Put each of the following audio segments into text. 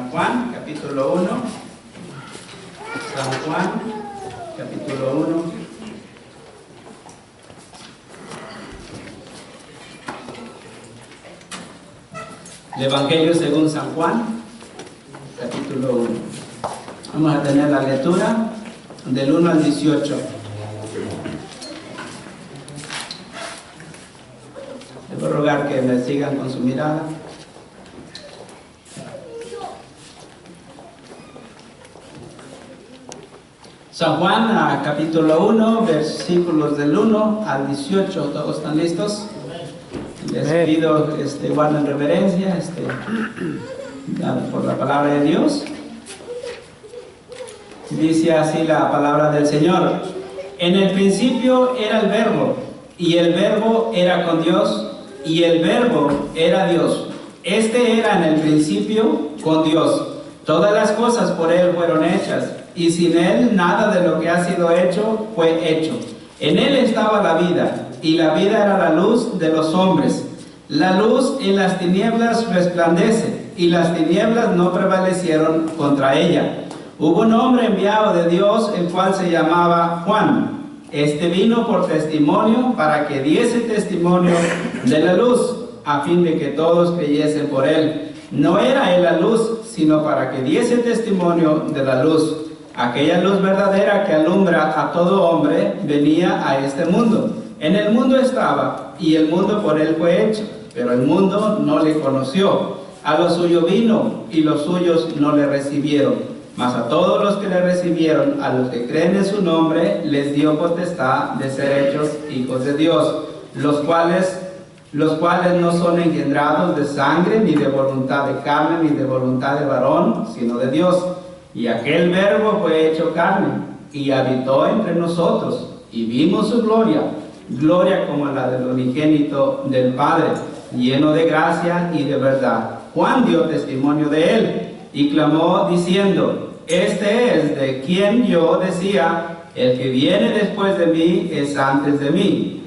San Juan, capítulo 1. San Juan, capítulo 1. El Evangelio según San Juan, capítulo 1. Vamos a tener la lectura del 1 al 18. Les voy a rogar que me sigan con su mirada. San Juan, capítulo 1, versículos del 1 al 18. ¿Todos están listos? Les pido guarden reverencia por la palabra de Dios. Dice así la palabra del Señor: en el principio era el Verbo, y el Verbo era con Dios, y el Verbo era Dios. Este era en el principio con Dios. Todas las cosas por Él fueron hechas, y sin Él nada de lo que ha sido hecho fue hecho. En Él estaba la vida, y la vida era la luz de los hombres. La luz en las tinieblas resplandece, y las tinieblas no prevalecieron contra ella. Hubo un hombre enviado de Dios, el cual se llamaba Juan. Este vino por testimonio, para que diese testimonio de la luz, a fin de que todos creyesen por él. No era él la luz, sino para que diese testimonio de la luz. Aquella luz verdadera que alumbra a todo hombre venía a este mundo. En el mundo estaba, y el mundo por él fue hecho, pero el mundo no le conoció. A lo suyo vino, y los suyos no le recibieron. Mas a todos los que le recibieron, a los que creen en su nombre, les dio potestad de ser hechos hijos de Dios, los cuales no son engendrados de sangre, ni de voluntad de carne, ni de voluntad de varón, sino de Dios. Y aquel Verbo fue hecho carne, y habitó entre nosotros, y vimos su gloria, gloria como la del unigénito del Padre, lleno de gracia y de verdad. Juan dio testimonio de él, y clamó diciendo: este es de quien yo decía, el que viene después de mí es antes de mí.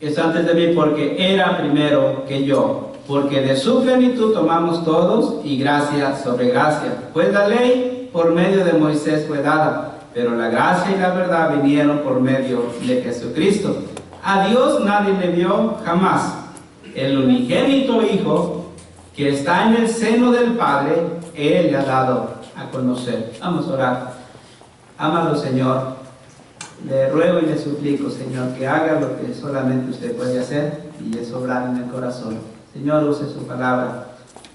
Es antes de mí porque era primero que yo. Porque de su plenitud tomamos todos, y gracia sobre gracia. Pues la ley por medio de Moisés fue dada, pero la gracia y la verdad vinieron por medio de Jesucristo. A Dios nadie le vio jamás. El unigénito Hijo, que está en el seno del Padre, Él le ha dado a conocer. Vamos a orar. Amado Señor, le ruego y le suplico, Señor, que haga lo que solamente usted puede hacer, y es obrar en el corazón. Señor, use su palabra,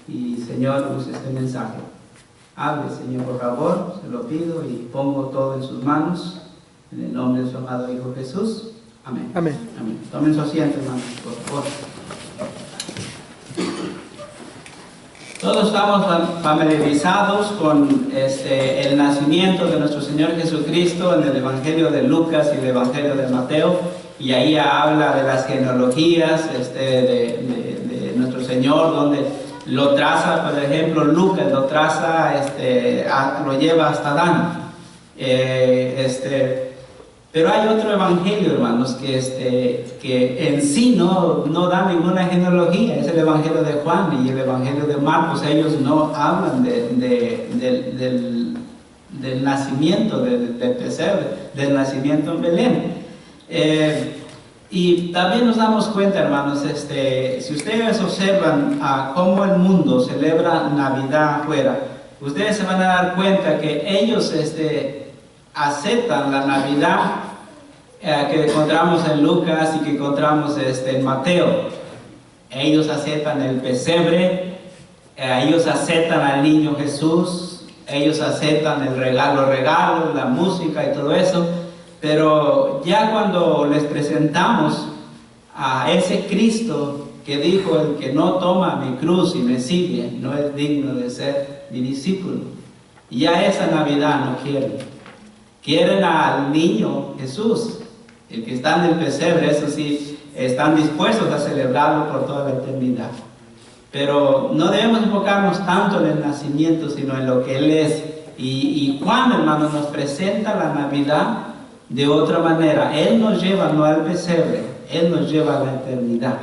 y Señor, use este mensaje. Hable, Señor, por favor, se lo pido, y pongo todo en sus manos, en el nombre de su amado Hijo Jesús. Amén. Amén. Amén. Tomen su asiento, hermanos, por favor. Todos estamos familiarizados con el nacimiento de nuestro Señor Jesucristo en el Evangelio de Lucas y el Evangelio de Mateo, y ahí habla de las genealogías de nuestro Señor, donde lo traza, por ejemplo, Lucas lo traza, lo lleva hasta Adán. Pero hay otro evangelio, hermanos, que en sí no da ninguna genealogía. Es el evangelio de Juan y el evangelio de Marcos. Ellos no hablan del nacimiento del pesebre, del nacimiento en Belén. Y también nos damos cuenta, hermanos, si ustedes observan cómo el mundo celebra Navidad afuera, ustedes se van a dar cuenta que ellos aceptan la Navidad que encontramos en Lucas y que encontramos en Mateo. Ellos aceptan el pesebre, ellos aceptan al niño Jesús, ellos aceptan los regalos, la música y todo eso, pero ya cuando les presentamos a ese Cristo que dijo: el que no toma mi cruz y me sigue no es digno de ser mi discípulo, ya esa Navidad no quieren. Quieren al niño Jesús, el que está en el pesebre. Eso sí, están dispuestos a celebrarlo por toda la eternidad. Pero no debemos enfocarnos tanto en el nacimiento, sino en lo que Él es. Y Juan, hermanos, nos presenta la Navidad de otra manera. Él nos lleva no al pesebre, Él nos lleva a la eternidad.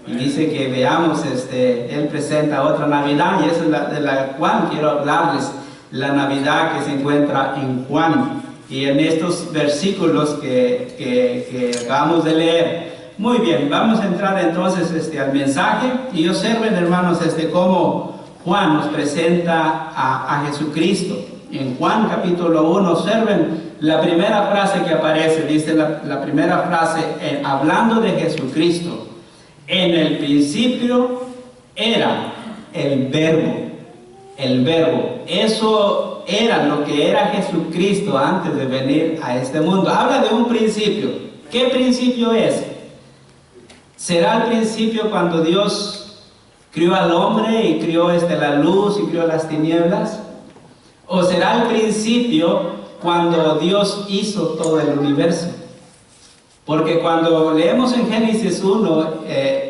Y dice que veamos, Él presenta otra Navidad, y esa es de la cual quiero hablarles, la Navidad que se encuentra en Juan. Y en estos versículos que acabamos de leer. Muy bien, vamos a entrar entonces al mensaje, y observen, hermanos, cómo Juan nos presenta a Jesucristo. En Juan capítulo 1, observen la primera frase que aparece, dice la primera frase, hablando de Jesucristo. En el principio era el verbo. El verbo. Eso era lo que era Jesucristo antes de venir a este mundo. Habla de un principio. ¿Qué principio es? ¿Será el principio cuando Dios crió al hombre y crió la luz y crió las tinieblas? ¿O será el principio cuando Dios hizo todo el universo? Porque cuando leemos en Génesis 1,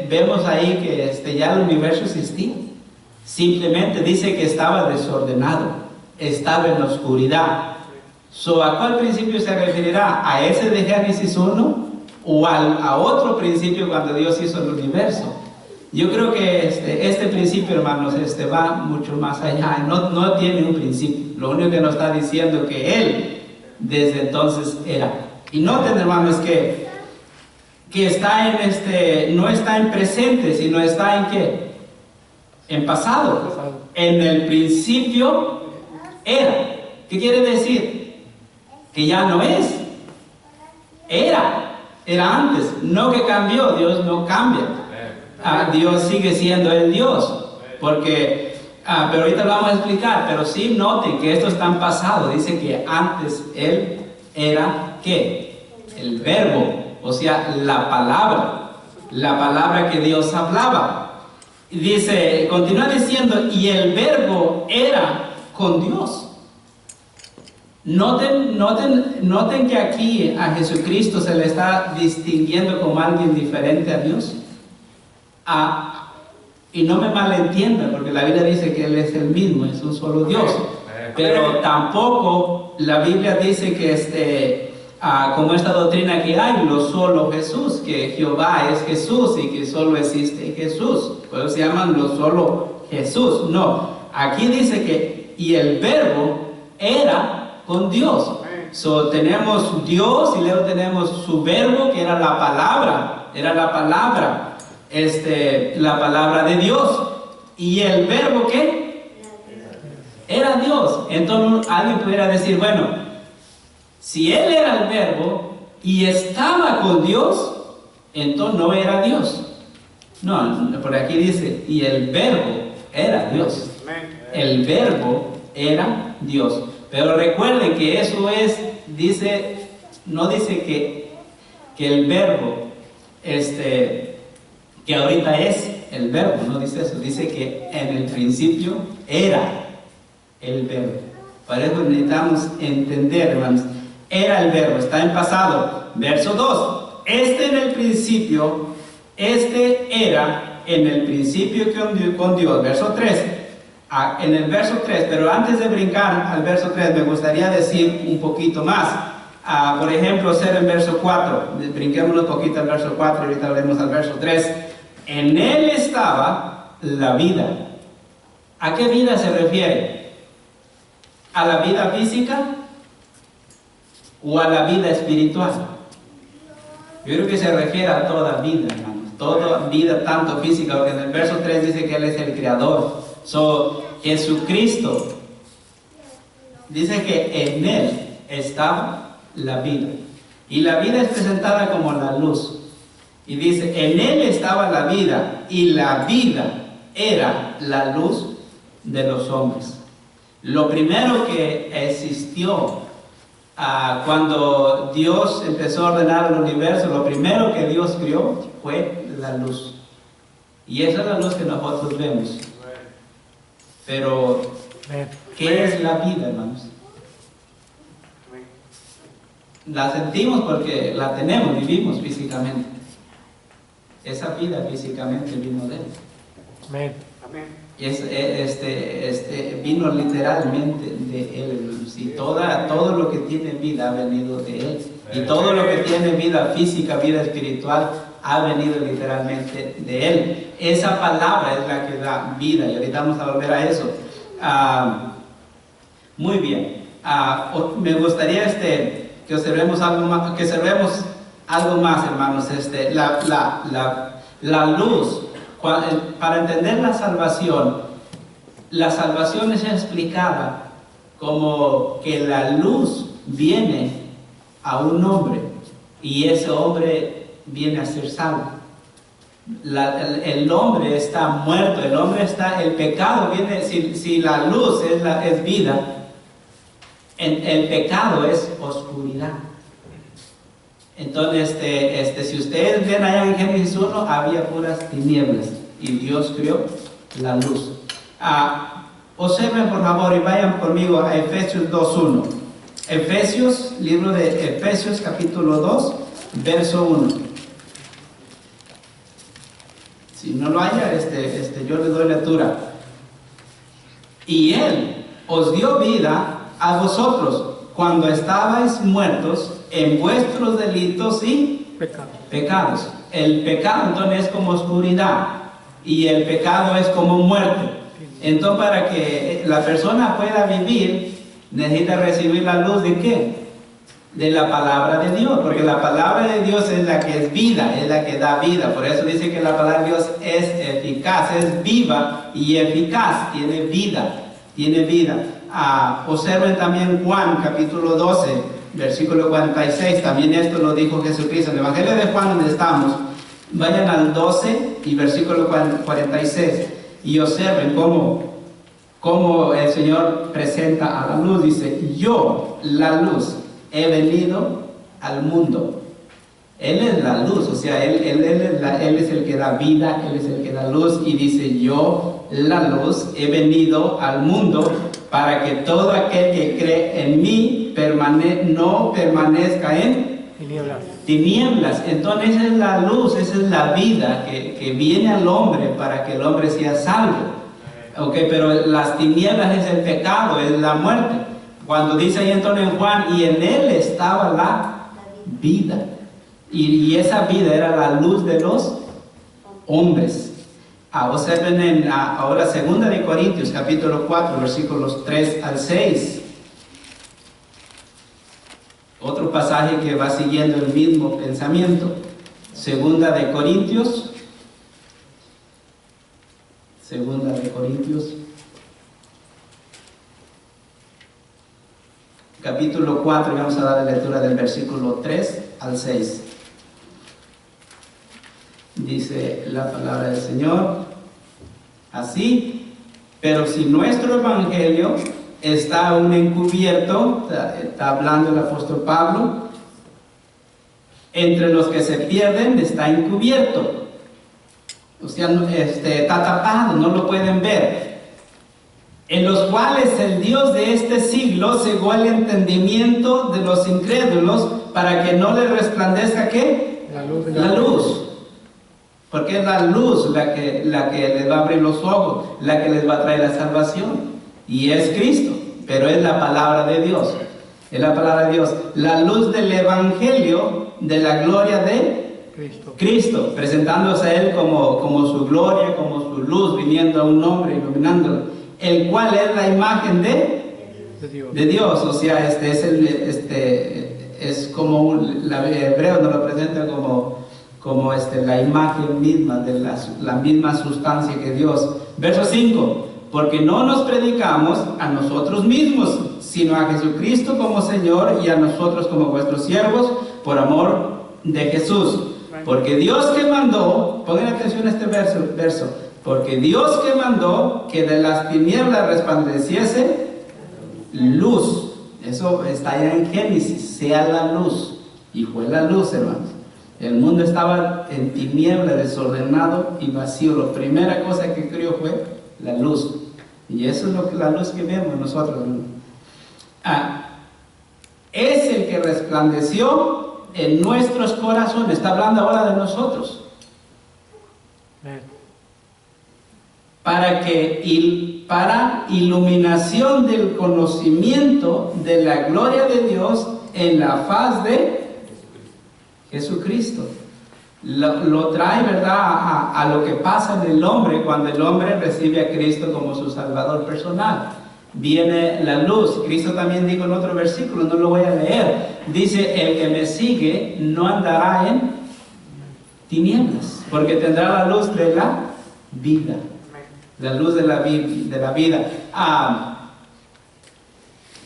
vemos ahí que ya el universo existía. Simplemente dice que estaba desordenado, estaba en la oscuridad. ¿A cuál principio se referirá? ¿A ese de Génesis 1 o a otro principio cuando Dios hizo el universo? Yo creo que este principio, hermanos, va mucho más allá. No tiene un principio. Lo único que nos está diciendo que Él desde entonces era. Y noten, hermanos, que está no está en presente, sino está en ¿qué? En pasado. En el principio era. ¿Qué quiere decir? Que ya no es. Era antes. No que cambió. Dios no cambia. Dios sigue siendo el Dios. Porque, pero ahorita lo vamos a explicar. Pero sí noten que esto está en pasado. Dice que antes Él era ¿qué? El verbo. O sea, la palabra que Dios hablaba. Y dice, continúa diciendo, y el verbo era con Dios. Noten que aquí a Jesucristo se le está distinguiendo como alguien diferente a Dios. Y no me malentiendan, porque la Biblia dice que Él es el mismo, es un solo Dios. Pero tampoco la Biblia dice que como esta doctrina que hay, lo solo Jesús, que Jehová es Jesús y que solo existe Jesús. Por eso se llaman lo solo Jesús. No, aquí dice que y el verbo era con Dios. Tenemos Dios y luego tenemos su verbo, que era la palabra. Era la palabra, la palabra de Dios. ¿Y el verbo qué? Era Dios. Entonces alguien pudiera decir, bueno, si Él era el verbo y estaba con Dios, entonces no era Dios. No, por aquí dice, y el verbo era Dios. El verbo era Dios. Pero recuerden que eso no dice que el verbo, que ahorita es el verbo, no dice eso. Dice que en el principio era el verbo. Para eso necesitamos entender, hermanos. Era el verbo, está en pasado. Verso 2. En el principio, era en el principio con Dios. Verso 3. En el verso 3, pero antes de brincar al verso 3, me gustaría decir un poquito más. Por ejemplo, ser en verso 4. Brinquemos un poquito al verso 4 y ahorita vemos al verso 3. En Él estaba la vida. ¿A qué vida se refiere? ¿A la vida física o a la vida espiritual? Yo creo que se refiere a toda vida, hermanos. Toda vida, tanto física, porque en el verso 3 dice que Él es el creador. Jesucristo dice que en Él estaba la vida. Y la vida es presentada como la luz. Y dice, en Él estaba la vida, y la vida era la luz de los hombres. Lo primero que existió cuando Dios empezó a ordenar el universo, lo primero que Dios creó fue la luz. Y esa es la luz que nosotros vemos. Pero, ¿qué es la vida, hermanos? La sentimos porque la tenemos, vivimos físicamente. Esa vida físicamente vino de Él. Amén. Vino literalmente de Él. Y todo lo que tiene vida ha venido de Él. Y todo lo que tiene vida física, vida espiritual, ha venido literalmente de Él. Esa palabra es la que da vida, y ahorita vamos a volver a eso. Muy bien. Me gustaría que observemos algo más, hermanos. La luz, para entender la salvación es explicada como que la luz viene a un hombre y ese hombre viene a ser salvo. El hombre está muerto, el pecado viene, si la luz es vida, el pecado es oscuridad. Entonces, si ustedes ven allá en Génesis 1, había puras tinieblas y Dios creó la luz. Observen por favor y vayan conmigo a Efesios 2:1. Libro de Efesios capítulo 2, verso 1. Si no lo haya, yo le doy lectura. Y Él os dio vida a vosotros cuando estabais muertos en vuestros delitos y pecados. El pecado entonces es como oscuridad y el pecado es como muerte. Entonces, para que la persona pueda vivir, necesita recibir la luz ¿de qué? De la palabra de Dios, porque la palabra de Dios es la que es vida, es la que da vida. Por eso dice que la palabra de Dios es eficaz, es viva y eficaz, tiene vida. Observen también Juan capítulo 12, versículo 46, también esto lo dijo Jesucristo. En el Evangelio de Juan, donde estamos, vayan al 12 y versículo 46 y observen cómo el Señor presenta a la luz. Dice: yo, la luz, he venido al mundo. Él es la luz, o sea, él es el que da vida, Él es el que da luz, y dice: yo, la luz, he venido al mundo para que todo aquel que cree en mí no permanezca en tinieblas. Entonces esa es la luz, esa es la vida que viene al hombre para que el hombre sea salvo. Pero las tinieblas es el pecado, es la muerte. Cuando dice ahí entonces en Juan, y en Él estaba la vida. Y esa vida era la luz de los hombres. Observen ahora 2 de Corintios capítulo 4 versículos 3 al 6. Otro pasaje que va siguiendo el mismo pensamiento. 2 de Corintios capítulo 4, vamos a dar la lectura del versículo 3 al 6. Dice la palabra del Señor así: pero si nuestro evangelio está aún encubierto, está hablando el apóstol Pablo, entre los que se pierden está encubierto, o sea, está tapado, no lo pueden ver, en los cuales el Dios de este siglo cegó el entendimiento de los incrédulos para que no les resplandezca ¿qué? La luz. Porque es la luz la que les va a abrir los ojos, la que les va a traer la salvación. Y es Cristo, pero es la palabra de Dios. Es la palabra de Dios. La luz del Evangelio de la gloria de Cristo, presentándose a Él como su gloria, como su luz, viniendo a un hombre, iluminándolo. El cual es la imagen de Dios. O sea, es como el hebreo nos lo presenta como la imagen misma de la misma sustancia que Dios. Verso 5: porque no nos predicamos a nosotros mismos, sino a Jesucristo como Señor, y a nosotros como vuestros siervos, por amor de Jesús. Porque Dios que mandó, pongan atención a este verso, porque Dios que mandó que de las tinieblas resplandeciese luz. Eso está allá en Génesis: sea la luz. Y fue la luz, hermanos. El mundo estaba en tiniebla, desordenado y vacío. La primera cosa que creó fue la luz. Y eso es la luz que vemos nosotros. Es el que resplandeció en nuestros corazones. Está hablando ahora de nosotros. Para iluminación del conocimiento de la gloria de Dios en la faz de Jesucristo. lo trae, ¿verdad?, a lo que pasa en el hombre cuando el hombre recibe a Cristo como su Salvador personal. Viene la luz. Cristo también dijo en otro versículo, no lo voy a leer, dice: el que me sigue no andará en tinieblas, porque tendrá la luz de la vida. La luz de la vida.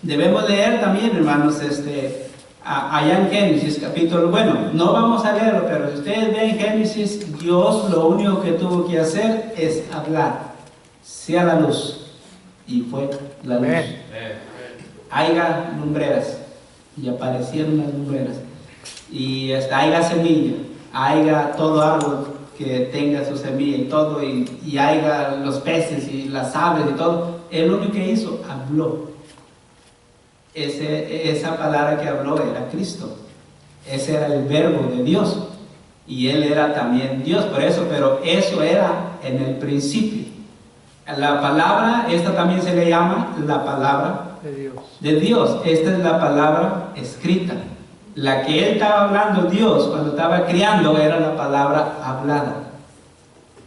Debemos leer también, hermanos, allá en Génesis capítulo, bueno, no vamos a leerlo, pero si ustedes ven Génesis, Dios lo único que tuvo que hacer es hablar: sea la luz. Y fue la luz. Haiga lumbreras, y aparecieron las lumbreras. Y haiga semilla, haiga todo árbol que tenga su semilla y todo, y haiga los peces y las aves y todo. Él lo único que hizo, habló. Esa palabra que habló era Cristo. Ese era el verbo de Dios. Y Él era también Dios, por eso, pero eso era en el principio. La palabra, esta también se le llama la palabra de Dios. Esta es la palabra escrita. La que Él estaba hablando, Dios, cuando estaba criando, era la palabra hablada.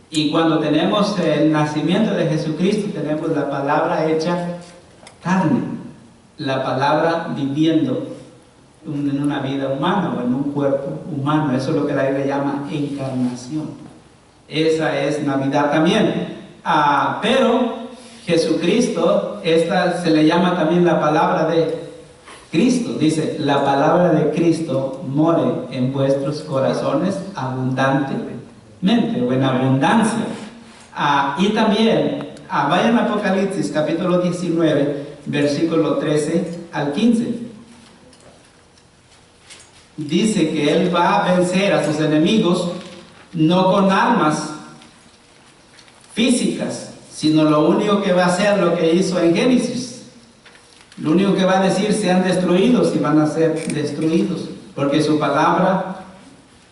Y cuando tenemos el nacimiento de Jesucristo, tenemos la palabra hecha carne. La palabra viviendo en una vida humana o en un cuerpo humano. Eso es lo que la Biblia llama encarnación. Esa es Navidad también. Pero Jesucristo, esta se le llama también la palabra de Cristo. Dice: la palabra de Cristo more en vuestros corazones abundantemente o en abundancia. Y también vayan a Apocalipsis capítulo 19, versículo 13 al 15. Dice que Él va a vencer a sus enemigos no con armas físicas, sino lo único que va a hacer lo que hizo en Génesis. Lo único que va a decir: sean destruidos, y van a ser destruidos, porque su palabra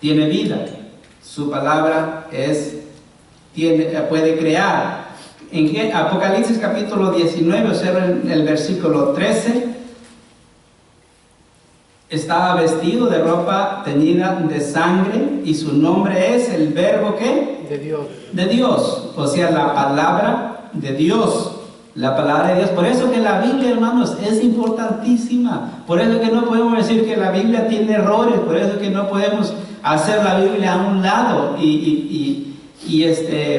tiene vida. Su palabra puede crear. En Apocalipsis capítulo 19, observen el versículo 13. Estaba vestido de ropa teñida de sangre, y su nombre es el verbo ¿qué? De Dios. De Dios, o sea, la palabra de Dios. La palabra de Dios. Por eso que la Biblia, hermanos, es importantísima. Por eso que no podemos decir que la Biblia tiene errores. Por eso que no podemos hacer la Biblia a un lado y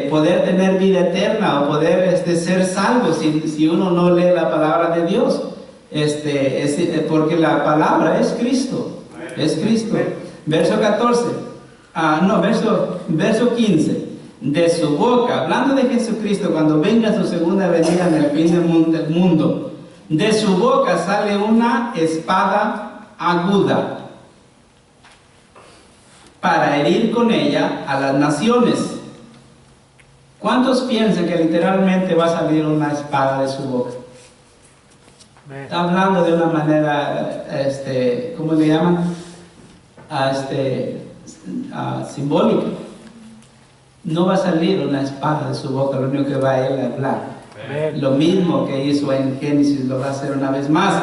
poder tener vida eterna o poder ser salvo si uno no lee la palabra de Dios. Porque la palabra es Cristo. Es Cristo. Verso 14. Verso 15. De su boca, hablando de Jesucristo, cuando venga su segunda venida en el fin del mundo, de su boca sale una espada aguda para herir con ella a las naciones. ¿Cuántos piensan que literalmente va a salir una espada de su boca? Está hablando de una manera, ¿cómo le llaman? Simbólica. No va a salir una espada de su boca, lo único que va a él a hablar. Lo mismo que hizo en Génesis lo va a hacer una vez más.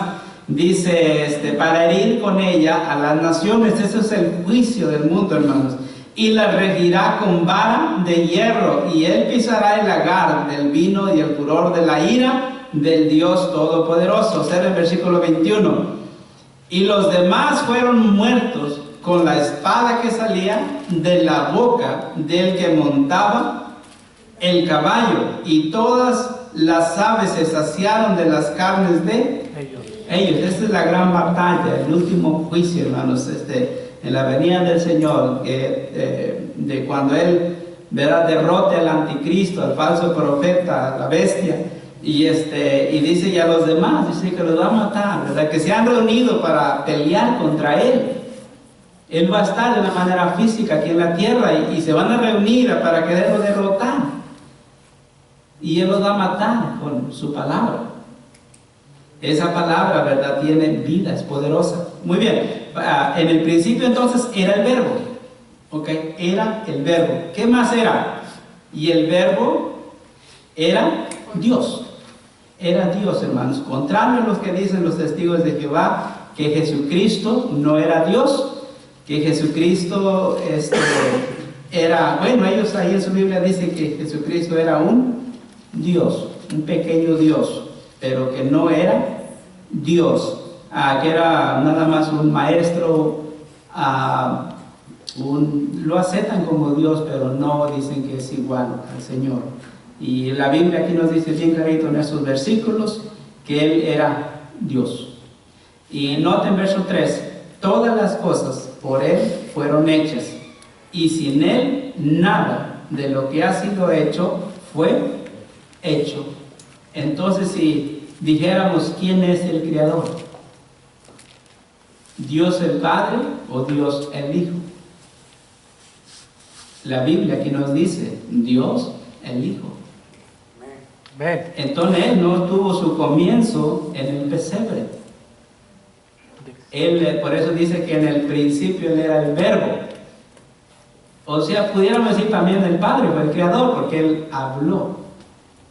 Dice, para herir con ella a las naciones. Ese es el juicio del mundo, hermanos. Y la regirá con vara de hierro, y él pisará el lagar del vino y el furor de la ira del Dios Todopoderoso. Observa el versículo 21. Y los demás fueron muertos con la espada que salía de la boca del que montaba el caballo, y todas las aves se saciaron de las carnes de ellos. Esta es la gran batalla, el último juicio, hermanos, en la venida del Señor, de cuando Él derrote al anticristo, al falso profeta, a la bestia, y dice ya a los demás, dice que los va a matar, ¿verdad? Que se han reunido para pelear contra Él. Él va a estar de una manera física aquí en la tierra, y se van a reunir para quererlo derrotar. Y Él los va a matar con su palabra. Esa palabra, ¿verdad?, tiene vida, es poderosa. Muy bien. En el principio entonces era el verbo. ¿Ok? Era el verbo. ¿Qué más era? Y el verbo era Dios. Era Dios, hermanos. Contrario a los que dicen los testigos de Jehová, que Jesucristo no era Dios. que Jesucristo era, bueno, ellos ahí en su Biblia dicen que Jesucristo era un Dios, un pequeño Dios, pero que no era Dios, que era nada más un maestro, lo aceptan como Dios, pero no dicen que es igual al Señor. Y la Biblia aquí nos dice bien clarito en estos versículos que Él era Dios. Y noten verso 3, todas las cosas por Él fueron hechas, y sin Él nada de lo que ha sido hecho fue hecho. Entonces, si dijéramos quién es el Creador, ¿Dios el Padre o Dios el Hijo? La Biblia aquí nos dice Dios el Hijo. Entonces Él no tuvo su comienzo en el pesebre. Él, por eso dice que en el principio Él era el Verbo. O sea, pudiéramos decir también el Padre o el Creador, porque Él habló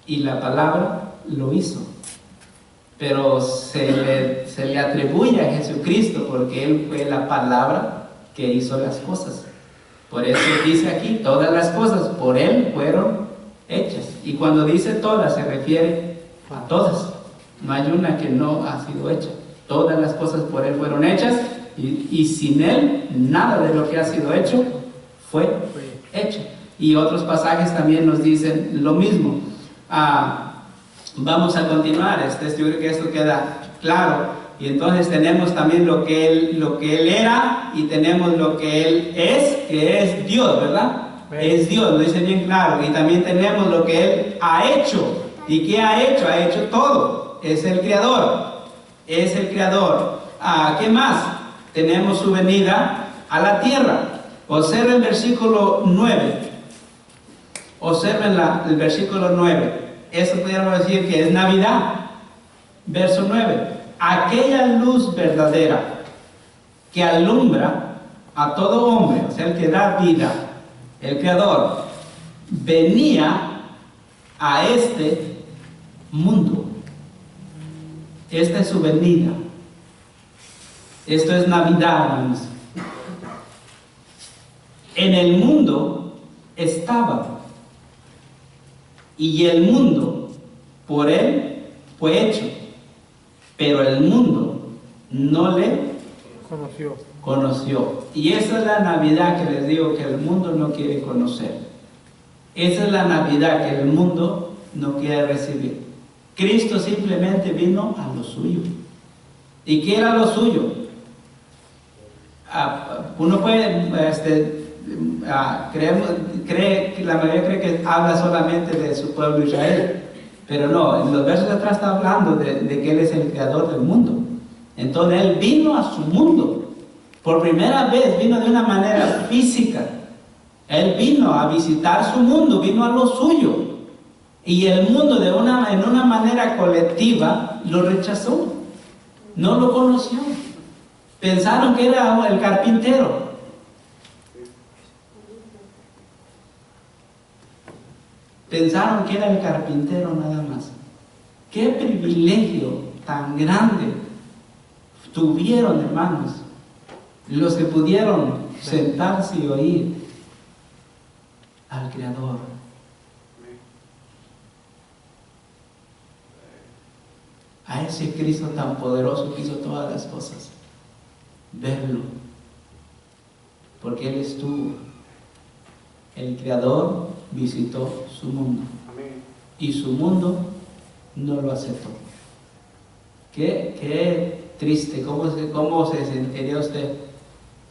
y la palabra lo hizo. Pero se le atribuye a Jesucristo porque Él fue la palabra que hizo las cosas. Por eso dice aquí, todas las cosas por Él fueron hechas. Y cuando dice todas, se refiere a todas. No hay una que no ha sido hecha. Todas las cosas por Él fueron hechas, y sin Él nada de lo que ha sido hecho fue hecho. Y otros pasajes también nos dicen lo mismo. Vamos a continuar. Yo creo que esto queda claro. Y entonces tenemos también lo que Él era, y tenemos lo que Él es, que es Dios, ¿verdad? Es Dios, lo dice bien claro. Y también tenemos lo que Él ha hecho. ¿Y qué ha hecho? Ha hecho todo. Es el Creador. Es el Creador. ¿Qué más? Tenemos su venida a la tierra. Observen el versículo 9. Observen el versículo 9. Eso podríamos decir que es Navidad. Verso 9. Aquella luz verdadera que alumbra a todo hombre, o sea, el que da vida, el Creador, venía a este mundo. Esta es su venida. Esto es Navidad, hermanos. En el mundo estaba, y el mundo por Él fue hecho, pero el mundo no le conoció. Y esa es la Navidad que les digo que el mundo no quiere conocer. Esa es la Navidad que el mundo no quiere recibir. Cristo simplemente vino a lo suyo. ¿Y qué era lo suyo? Uno puede, la mayoría cree que habla solamente de su pueblo Israel, pero no, en los versos de atrás está hablando de que Él es el creador del mundo. Entonces Él vino a su mundo, por primera vez vino de una manera física. Él vino a visitar su mundo, vino a lo suyo, y el mundo en una manera colectiva lo rechazó, no lo conoció. Pensaron que era el carpintero. Pensaron que era el carpintero nada más. Qué privilegio tan grande tuvieron, hermanos, los que pudieron sentarse y oír al Creador. A ese Cristo tan poderoso que hizo todas las cosas. Verlo. Porque Él estuvo. El Creador visitó su mundo. Y su mundo no lo aceptó. Qué triste. ¿Cómo se sentiría usted?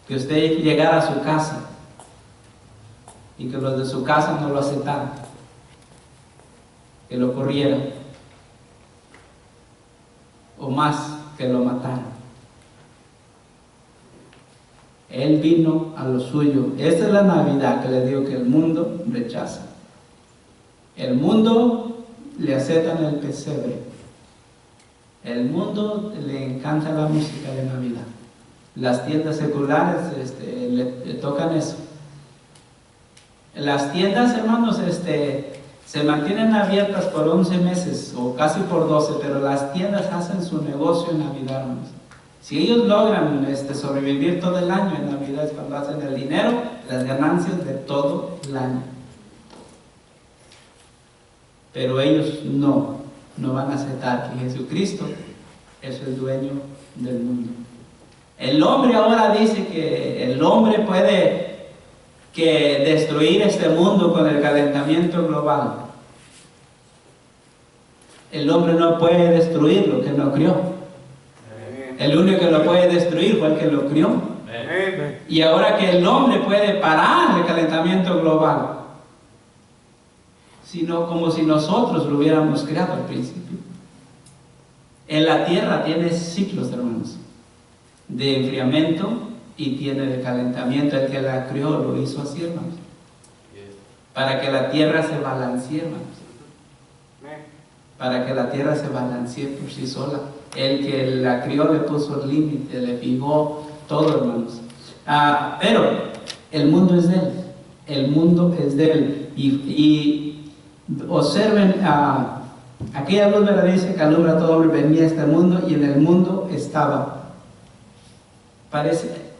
Que usted llegara a su casa y que los de su casa no lo aceptaran, que lo corrieran, o más, que lo mataran. Él vino a lo suyo. Esta es la Navidad que le digo que el mundo rechaza. El mundo le acepta en el pesebre. El mundo le encanta la música de Navidad. Las tiendas seculares le tocan eso. Las tiendas, hermanos, se mantienen abiertas por 11 meses o casi por 12, pero las tiendas hacen su negocio en Navidad, hermanos. Si ellos logran sobrevivir todo el año, en Navidad es cuando hacen el dinero, las ganancias de todo el año. Pero ellos no van a aceptar que Jesucristo es el dueño del mundo. El hombre ahora dice que el hombre puede destruir este mundo con el calentamiento global. El hombre no puede destruir lo que no crió. El único que lo puede destruir fue el que lo crió. Y ahora que el hombre puede parar el calentamiento global, sino como si nosotros lo hubiéramos creado al principio. En la tierra tiene ciclos, hermanos, de enfriamiento y tiene de calentamiento. El que la crió lo hizo así, hermanos, para que la tierra se balancee, hermanos, para que la tierra se balancee por sí sola. El que la crió le puso el límite, le fijó todo, hermanos. Pero el mundo es de él, el mundo es de él. Y observen, aquella luz verdadera que alumbra a todo hombre venía a este mundo, y en el mundo estaba.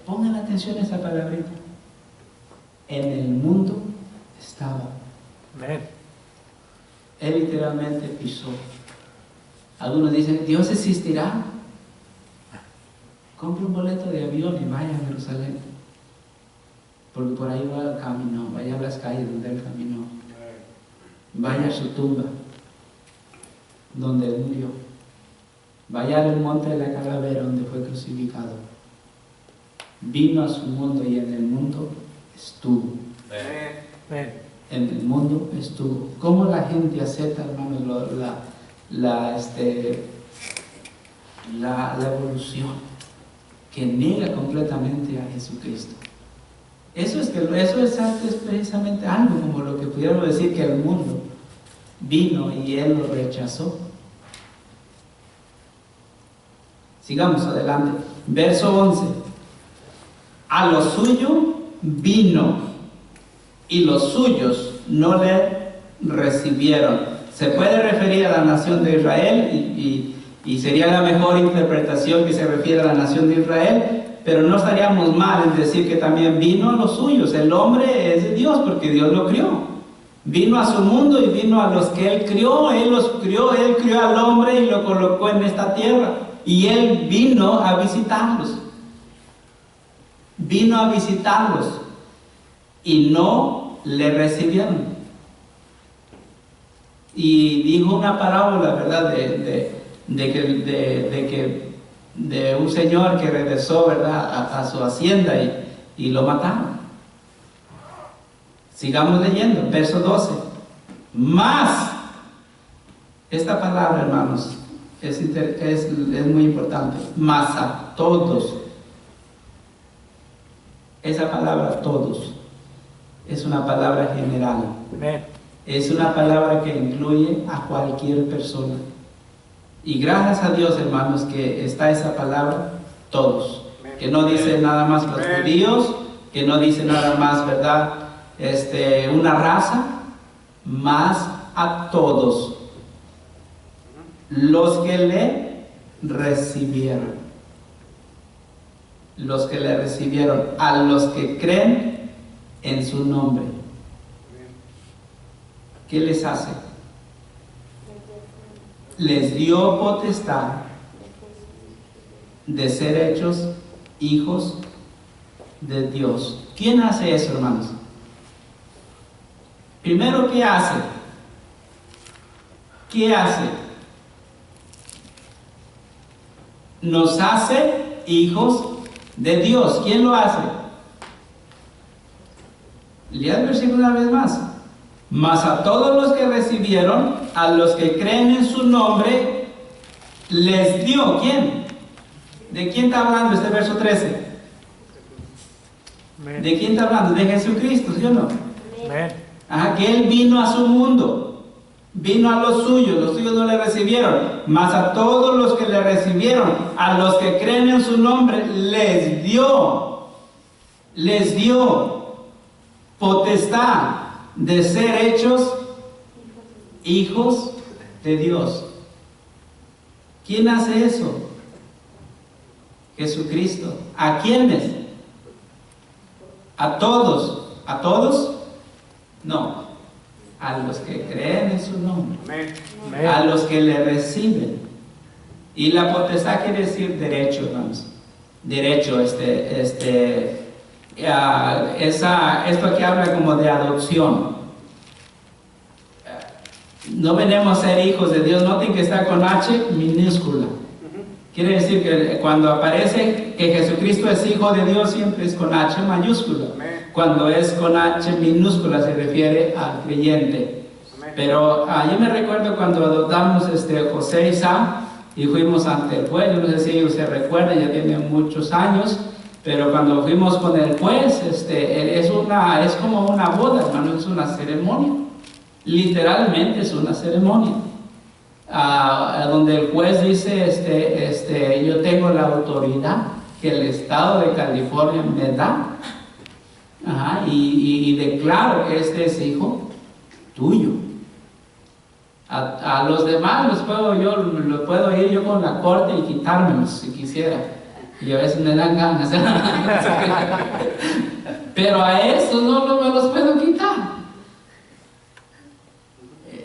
Pongan atención a esa palabrita. En el mundo estaba. Él literalmente pisó. Algunos dicen, ¿Dios existirá? Compre un boleto de avión y vaya a Jerusalén, porque por ahí va el camino, vaya a las calles donde él caminó, vaya a su tumba donde él murió, vaya al monte de la calavera donde fue crucificado. Vino a su mundo y en el mundo estuvo. En el mundo estuvo. ¿Cómo la gente acepta, hermanos, la evolución que niega completamente a Jesucristo? Eso es precisamente algo como lo que pudiéramos decir que el mundo vino y él lo rechazó. Sigamos adelante. Verso 11. A lo suyo vino y los suyos no le recibieron. Se puede referir a la nación de Israel y sería la mejor interpretación que se refiere a la nación de Israel, pero no estaríamos mal en decir que también vino a los suyos. El hombre es de Dios porque Dios lo crió. Vino a su mundo y vino a los que él crió. Él los crió, él crió al hombre y lo colocó en esta tierra. Y él vino a visitarlos. Vino a visitarlos y no le recibieron. Y dijo una parábola, ¿verdad? De un señor que regresó, ¿verdad?, a su hacienda y lo mataron. Sigamos leyendo, verso 12. Más, esta palabra, hermanos, es muy importante. Más a todos. Esa palabra todos es una palabra general. Es una palabra que incluye a cualquier persona. Y gracias a Dios, hermanos, que está esa palabra todos. Que no dice nada más los judíos, que no dice nada más, ¿verdad?, una raza, más a todos los que le recibieron. Los que le recibieron, a los que creen en su nombre. ¿Qué les hace? Les dio potestad de ser hechos hijos de Dios. ¿Quién hace eso, hermanos? Primero, ¿qué hace? ¿Qué hace? Nos hace hijos de Dios. ¿Quién lo hace? Lea el versículo una vez más. Mas a todos los que recibieron, a los que creen en su nombre, les dio. ¿Quién? ¿De quién está hablando este verso 13? ¿De quién está hablando? De Jesucristo, ¿sí o no? Que Él vino a su mundo, vino a los suyos no le recibieron, mas a todos los que le recibieron, a los que creen en su nombre, les dio potestad de ser hechos hijos de Dios. ¿Quién hace eso? Jesucristo. ¿A quiénes? ¿A todos? ¿A todos? No. A los que creen en su nombre. Amén. A los que le reciben. Y la potestad quiere decir derecho, hermanos. Derecho, esto aquí habla como de adopción. No venimos a ser hijos de Dios. Noten que está con H minúscula. Quiere decir que cuando aparece que Jesucristo es hijo de Dios, siempre es con H mayúscula. Cuando es con H minúscula se refiere al creyente. Pero yo me recuerdo cuando adoptamos José y Sam y fuimos ante el juez. Yo no sé si ellos se recuerdan, ya tienen muchos años, pero cuando fuimos con el juez, es como una boda, hermano, es una ceremonia. Literalmente es una ceremonia. Donde el juez dice, yo tengo la autoridad que el Estado de California me da. Y declaro, este es hijo tuyo. A los demás los puedo ir yo con la corte y quitármelos si quisiera. Y a veces me dan ganas. Pero a estos no me los puedo quitar.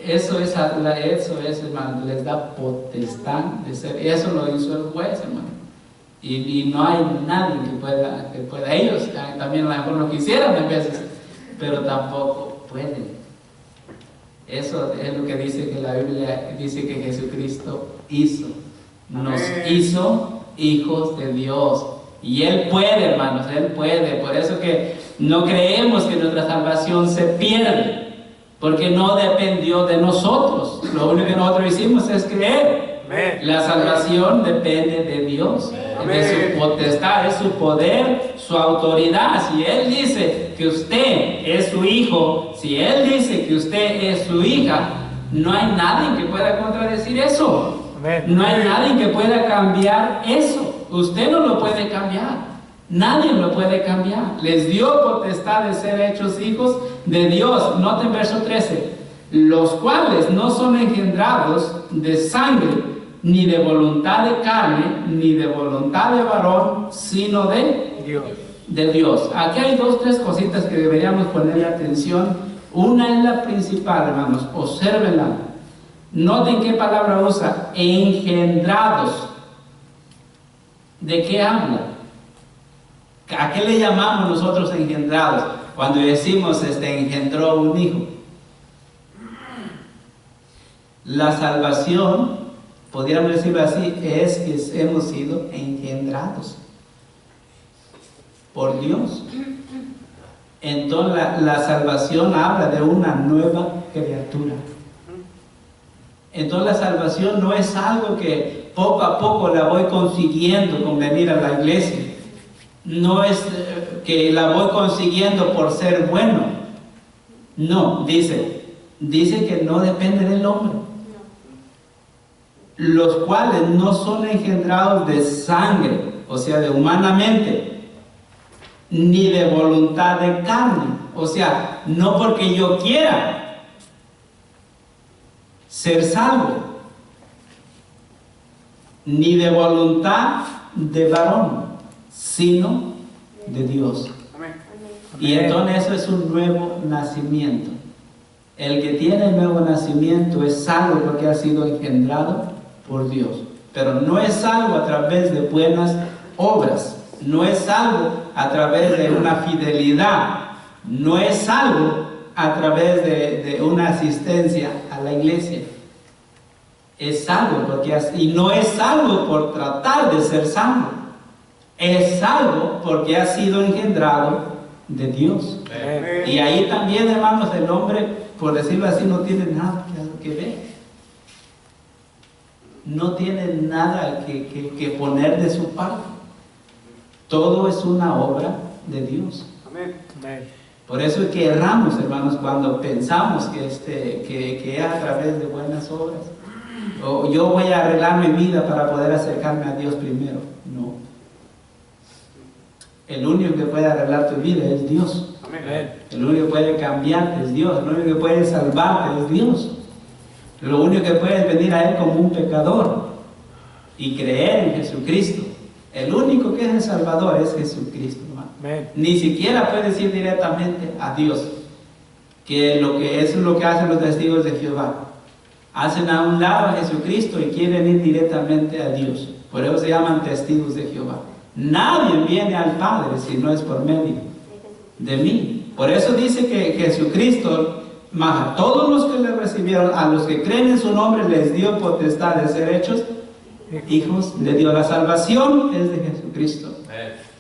Eso es, hermano, les da potestad de ser. Eso lo hizo el juez, hermano. Y no hay nadie que pueda. Ellos también a lo mejor lo quisieran a veces, pero tampoco pueden. Eso es lo que dice que la Biblia dice que Jesucristo nos hizo hijos de Dios. Y Él puede, hermanos, Él puede. Por eso que no creemos que nuestra salvación se pierde. Porque no dependió de nosotros. Lo único que nosotros hicimos es creer. Amén. La salvación depende de Dios. Amén. De su potestad, de su poder, su autoridad. Si Él dice que usted es su hijo, si Él dice que usted es su hija, no hay nadie que pueda contradecir eso. Amén. No hay nadie que pueda cambiar eso. Usted no lo puede cambiar. Nadie lo puede cambiar. Les dio potestad de ser hechos hijos de Dios. Noten verso 13. Los cuales no son engendrados de sangre, ni de voluntad de carne, ni de voluntad de varón, sino de Dios. Aquí hay 3 cositas que deberíamos ponerle atención. Una es la principal, hermanos. Obsérvenla. Noten qué palabra usa. Engendrados. ¿De qué habla? ¿A qué le llamamos nosotros engendrados? Cuando decimos engendró un hijo. La salvación, podríamos decirlo así, es que hemos sido engendrados por Dios. Entonces la salvación habla de una nueva criatura. Entonces la salvación no es algo que poco a poco la voy consiguiendo con venir a la iglesia. No es que la voy consiguiendo por ser bueno. No, dice que no depende del hombre. Los cuales no son engendrados de sangre, o sea, de humanamente, ni de voluntad de carne, o sea, no porque yo quiera ser salvo, ni de voluntad de varón, sino de Dios. Amén. Y entonces eso es un nuevo nacimiento. El que tiene el nuevo nacimiento es salvo porque ha sido engendrado por Dios. Pero no es salvo a través de buenas obras. No es salvo a través de una fidelidad. No es salvo a través de una asistencia a la iglesia. Es salvo porque y no es salvo por tratar de ser salvo. Es salvo porque ha sido engendrado de Dios. Amén. Y ahí también, hermanos, el hombre, por decirlo así, no tiene nada que ver. No tiene nada que poner de su parte. Todo es una obra de Dios. Amén. Por eso es que erramos, hermanos, cuando pensamos que es a través de buenas obras. O yo voy a arreglar mi vida para poder acercarme a Dios primero. No. El único que puede arreglar tu vida es Dios. Amén. El único que puede cambiarte es Dios. El único que puede salvarte es Dios. Lo único que puede es venir a Él como un pecador y creer en Jesucristo El único que es el Salvador es Jesucristo, hermano. Amén. Ni siquiera puedes ir directamente a Dios, que es lo que hacen los testigos de Jehová. Hacen a un lado a Jesucristo y quieren ir directamente a Dios. Por eso se llaman testigos de Jehová. Nadie viene al Padre si no es por medio de mí. Por eso dice que Jesucristo, más a todos los que le recibieron, a los que creen en su nombre, les dio potestad de ser hechos hijos de Dios. La salvación es de Jesucristo.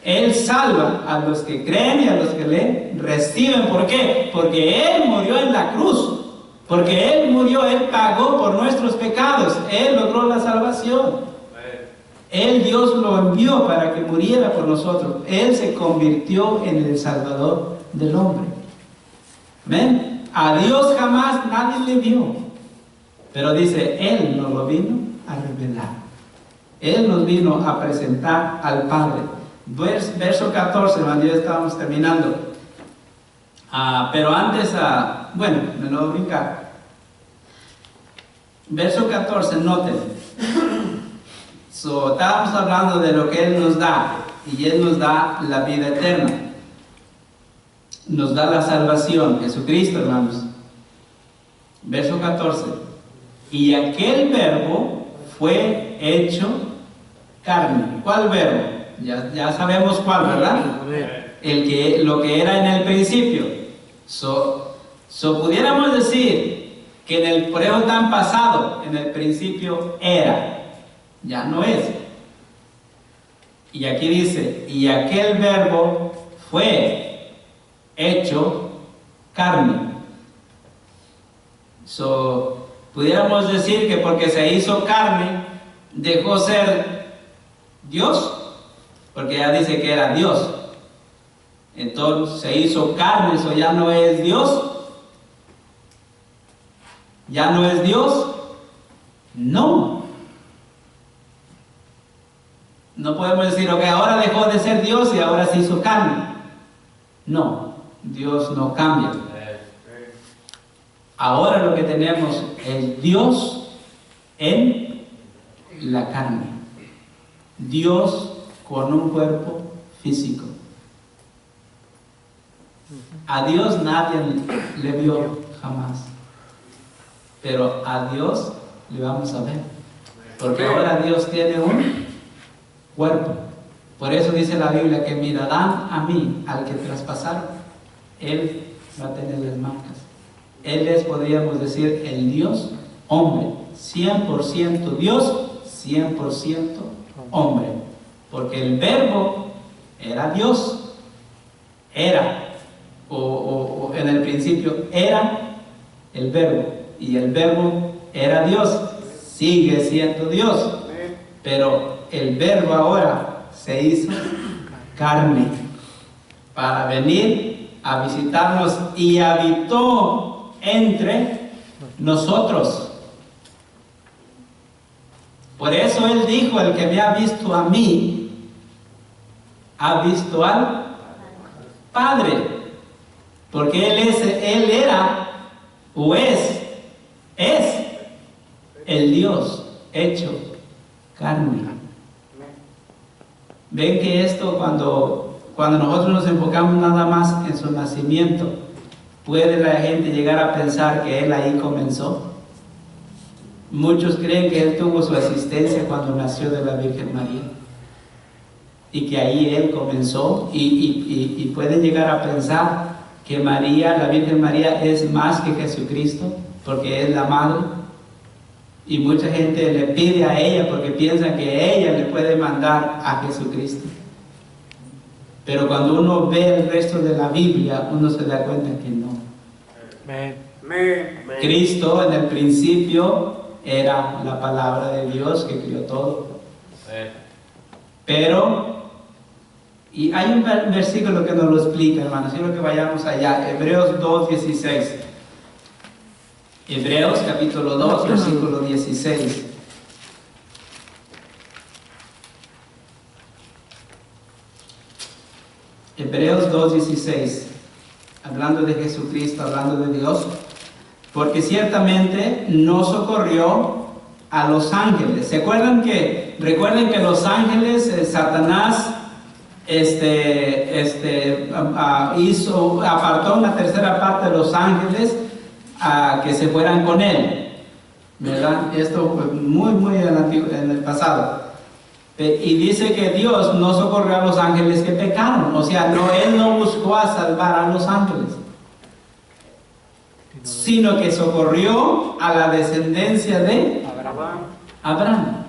Él salva a los que creen y a los que le reciben. ¿Por qué? Porque Él murió en la cruz. Porque Él murió, Él pagó por nuestros pecados. Él logró la salvación. Él, Dios lo envió para que muriera por nosotros. Él se convirtió en el Salvador del hombre. ¿Ven? A Dios jamás nadie le vio. Pero dice, Él nos lo vino a revelar. Él nos vino a presentar al Padre. Verso 14, hermano, ya estábamos terminando. Pero antes, bueno, me lo voy a brincar. Verso 14, noten. Estábamos hablando de lo que Él nos da, y Él nos da la vida eterna. Nos da la salvación, Jesucristo, hermanos. Verso 14. Y aquel verbo fue hecho carne. ¿Cuál verbo? Ya sabemos cuál, ¿verdad? Lo que era en el principio. Pudiéramos decir que en el periodo tan pasado, en el principio era, ya no es. Y aquí dice, y aquel verbo fue hecho carne. Pudiéramos decir que porque se hizo carne, dejó ser Dios, porque ya dice que era Dios. Entonces se hizo carne, eso ya no es Dios. ¿Ya no es Dios? No. No podemos decir, ok, ahora dejó de ser Dios y ahora se hizo carne. No, Dios no cambia. Ahora lo que tenemos es Dios en la carne. Dios con un cuerpo físico. A Dios nadie le vio jamás. Pero a Dios le vamos a ver. Porque ahora Dios tiene un cuerpo. Por eso dice la Biblia que mirarán a mí, al que traspasaron. Él va a tener las marcas. Él es, podríamos decir, el Dios hombre. 100% Dios, 100% hombre. Porque el verbo era Dios. Era, o en el principio era el verbo. Y el verbo era Dios. Sigue siendo Dios. Pero el verbo ahora se hizo carne para venir a visitarnos y habitó entre nosotros. Por eso Él dijo, el que me ha visto a mí, ha visto al Padre. Porque Él era, o es el Dios hecho carne. Ven que esto cuando nosotros nos enfocamos nada más en su nacimiento, puede la gente llegar a pensar que Él ahí comenzó. Muchos creen que Él tuvo su asistencia cuando nació de la Virgen María y que ahí Él comenzó, y pueden llegar a pensar que María, la Virgen María, es más que Jesucristo porque es la madre, y mucha gente le pide a ella porque piensa que ella le puede mandar a Jesucristo. Pero cuando uno ve el resto de la Biblia, uno se da cuenta que no. Cristo en el principio era la palabra de Dios que creó todo. Pero, y hay un versículo que nos lo explica, hermanos, quiero que vayamos allá, Hebreos 2:16. Hebreos capítulo 2, versículo 16. Hebreos 2:16, hablando de Jesucristo, hablando de Dios, porque ciertamente no socorrió a los ángeles. Recuerden que los ángeles, Satanás apartó una tercera parte de los ángeles a que se fueran con él, ¿verdad? Esto fue muy en el pasado. Y dice que Dios no socorrió a los ángeles que pecaron. O sea, Él no buscó a salvar a los ángeles, sino que socorrió a la descendencia de Abraham.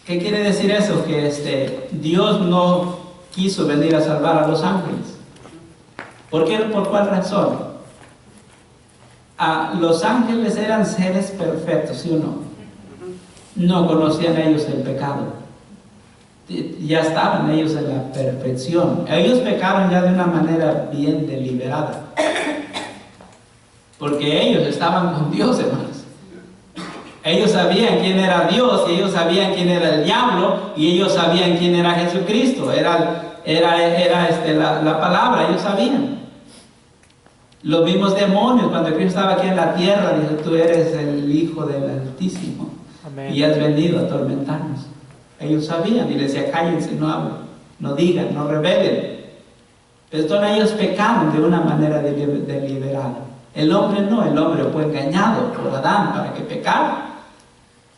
¿Qué quiere decir eso? Que Dios no quiso venir a salvar a los ángeles. ¿Por qué? ¿Por cuál razón? Los ángeles eran seres perfectos, ¿sí o no? No conocían ellos el pecado. Ya estaban ellos en la perfección. Ellos pecaron ya de una manera bien deliberada, porque ellos estaban con Dios, hermanos. Ellos sabían quién era Dios, y ellos sabían quién era el diablo, y ellos sabían quién era Jesucristo. Era la palabra, ellos sabían. Los mismos demonios, cuando Cristo estaba aquí en la tierra, dijo: tú eres el Hijo del Altísimo. Amén. Y has venido a atormentarnos. Ellos sabían, y les decía: cállense, no hablen, no digan, no rebelen. Pero ellos pecaron de una manera deliberada. El hombre no, el hombre fue engañado por Adán para que pecara.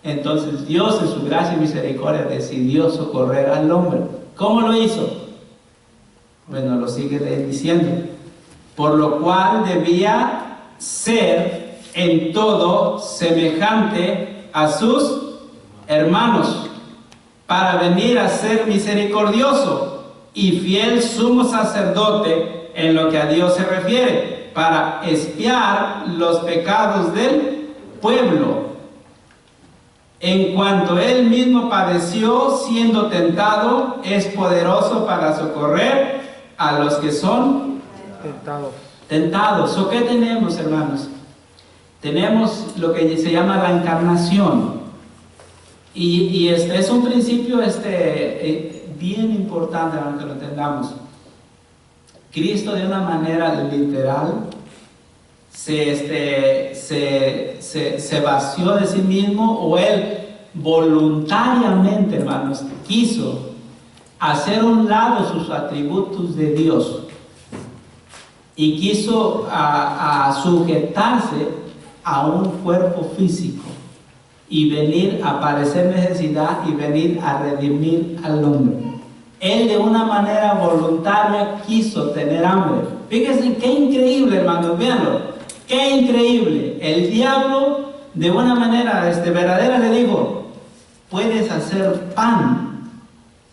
Entonces Dios, en su gracia y misericordia, decidió socorrer al hombre. ¿Cómo lo hizo? Bueno, lo sigue diciendo: por lo cual debía ser en todo semejante a sus hermanos, para venir a ser misericordioso y fiel sumo sacerdote en lo que a Dios se refiere, para expiar los pecados del pueblo, en cuanto él mismo padeció siendo tentado, es poderoso para socorrer a los que son tentados. ¿O qué tenemos, hermanos? Tenemos lo que se llama la encarnación. Y es un principio bien importante, aunque lo entendamos. Cristo, de una manera literal, se vació de sí mismo, o Él voluntariamente, hermanos, quiso hacer a un lado sus atributos de Dios y quiso sujetarse a un cuerpo físico y venir a padecer necesidad y venir a redimir al hombre. Él, de una manera voluntaria, quiso tener hambre. Fíjense qué increíble, hermanos, véanlo, qué increíble. El diablo, de una manera verdadera, le dijo: puedes hacer pan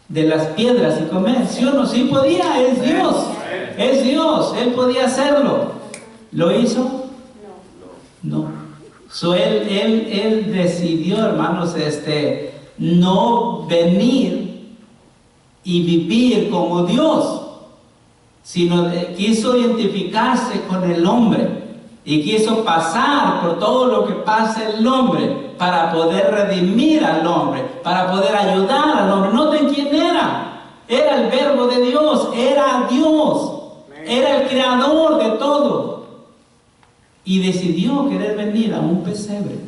de las piedras y comer. ¿Sí o no? Sí podía, es Dios. Es Dios, Él podía hacerlo. ¿Lo hizo? No. Él decidió, hermanos, no venir y vivir como Dios, sino quiso identificarse con el hombre y quiso pasar por todo lo que pasa el hombre para poder redimir al hombre, para poder ayudar al hombre. Noten quién era. Era el Verbo de Dios, era Dios, era el creador de todo. Y decidió querer venir a un pesebre.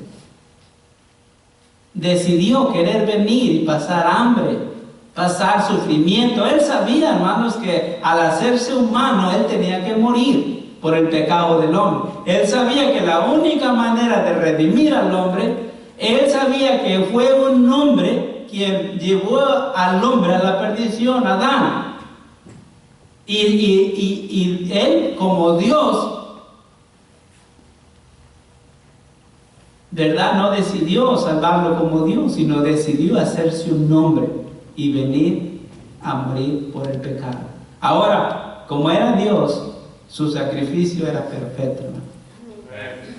Decidió querer venir y pasar hambre, pasar sufrimiento. Él sabía, hermanos, que al hacerse humano, Él tenía que morir por el pecado del hombre. Él sabía que la única manera de redimir al hombre, Él sabía que fue un hombre quien llevó al hombre a la perdición, Adán. Y Él, como Dios, ¿verdad? No decidió salvarlo como Dios, sino decidió hacerse un hombre y venir a morir por el pecado. Ahora, como era Dios, su sacrificio era perfecto, ¿no?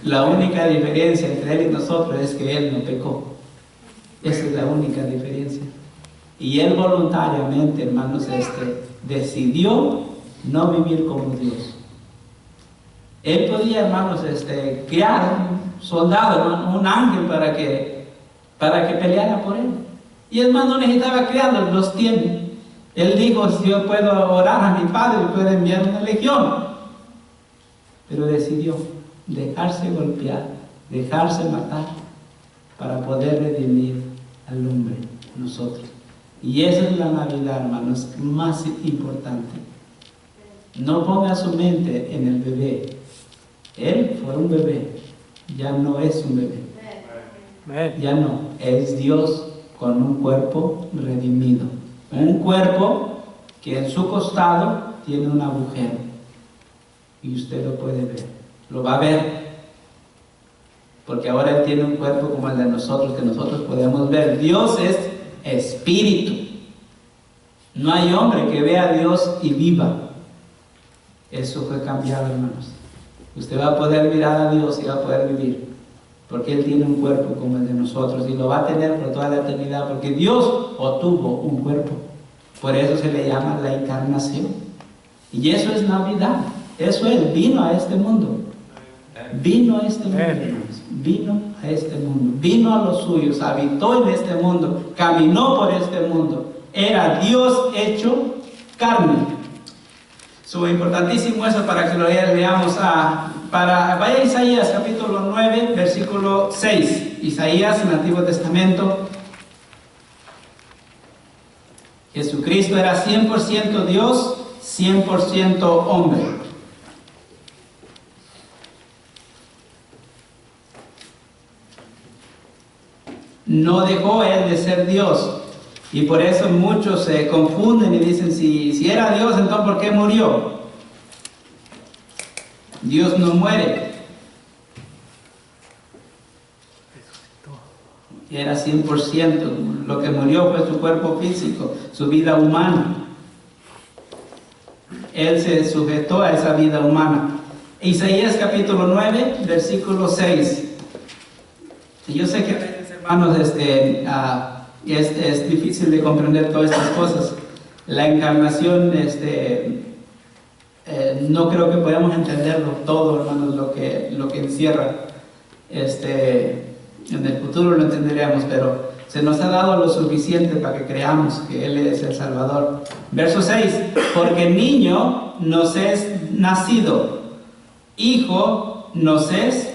La única diferencia entre Él y nosotros es que Él no pecó. Esa es la única diferencia. Y Él voluntariamente, hermanos, decidió no vivir como Dios. Él podía, hermanos, crear un soldado, un ángel para que peleara por él. Y el hermano no necesitaba crearlos, los tiene. Él dijo: si yo puedo orar a mi Padre, puedo enviar una legión. Pero decidió dejarse golpear, dejarse matar para poder redimir al hombre, nosotros. Y esa es la Navidad, hermanos, más importante. No ponga su mente en el bebé. Él fue un bebé, ya no es un bebé. Ya no, es Dios con un cuerpo redimido. Un cuerpo que en su costado tiene un agujero. Y usted lo puede ver, lo va a ver. Porque ahora Él tiene un cuerpo como el de nosotros, que nosotros podemos ver. Dios es espíritu. No hay hombre que vea a Dios y viva. Eso fue cambiado, hermanos. Usted va a poder mirar a Dios y va a poder vivir. Porque Él tiene un cuerpo como el de nosotros. Y lo va a tener por toda la eternidad. Porque Dios obtuvo un cuerpo. Por eso se le llama la encarnación. Y eso es Navidad. Eso es, vino a este mundo. Vino a este mundo, hermanos. Vino a este mundo. Vino a los suyos. Habitó en este mundo. Caminó por este mundo. Era Dios hecho carne. Es importantísimo eso para que lo leamos. Vaya a Isaías capítulo 9, versículo 6. Isaías en el Antiguo Testamento. Jesucristo era 100% Dios, 100% hombre. No dejó Él de ser Dios. Y por eso muchos se confunden y dicen, si era Dios, entonces ¿por qué murió? Dios no muere. Era 100%. Lo que murió fue su cuerpo físico, su vida humana. Él se sujetó a esa vida humana. Isaías capítulo 9, versículo 6. Yo sé que a veces, hermanos, es difícil de comprender todas estas cosas. La encarnación, no creo que podamos entenderlo todo, hermanos, lo que encierra. En el futuro lo entenderemos, pero se nos ha dado lo suficiente para que creamos que Él es el Salvador. Verso 6: porque niño nos es nacido, hijo nos es